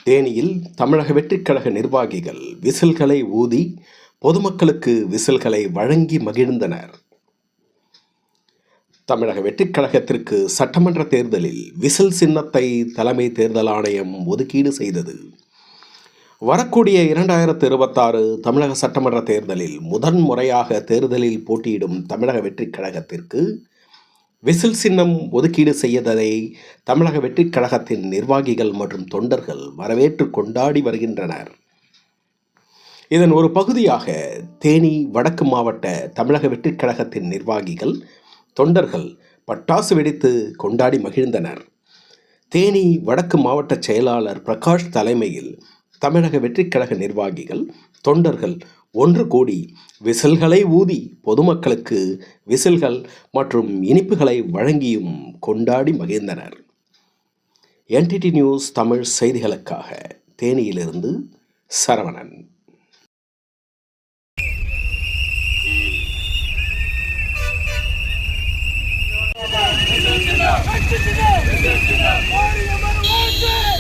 தேனியில் தமிழக வெற்றிக் கழக நிர்வாகிகள் விசில்களை ஊதி பொதுமக்களுக்கு விசில்களை வழங்கி மகிழ்ந்தனர். தமிழக வெற்றிக் கழகத்திற்கு சட்டமன்ற தேர்தலில் விசில் சின்னத்தை தலைமை தேர்தல் ஆணையம் ஒதுக்கீடு செய்தது. வரக்கூடிய 2026 தமிழக சட்டமன்ற தேர்தலில் முதன்முறையாக தேர்தலில் போட்டியிடும் தமிழக வெற்றிக் கழகத்திற்கு விசில் சின்னம் ஒதுக்கீடு செய்ததை தமிழக வெற்றிக் கழகத்தின் நிர்வாகிகள் மற்றும் தொண்டர்கள் வரவேற்று கொண்டாடி வருகின்றனர். இதன் ஒரு பகுதியாக தேனி வடக்கு மாவட்ட தமிழக வெற்றிக் கழகத்தின் நிர்வாகிகள் தொண்டர்கள் பட்டாசு வெடித்து கொண்டாடி மகிழ்ந்தனர். தேனி வடக்கு மாவட்ட செயலாளர் பிரகாஷ் தலைமையில் தமிழக வெற்றிக் கழக நிர்வாகிகள் தொண்டர்கள் ஒன்று கூடி விசில்களை ஊதி பொதுமக்களுக்கு விசில்கள் மற்றும் இனிப்புகளை வழங்கியும் கொண்டாடி மகிழ்ந்தனர். NTT நியூஸ் தமிழ் செய்திகளுக்காக தேனியிலிருந்து சரவணன். Visil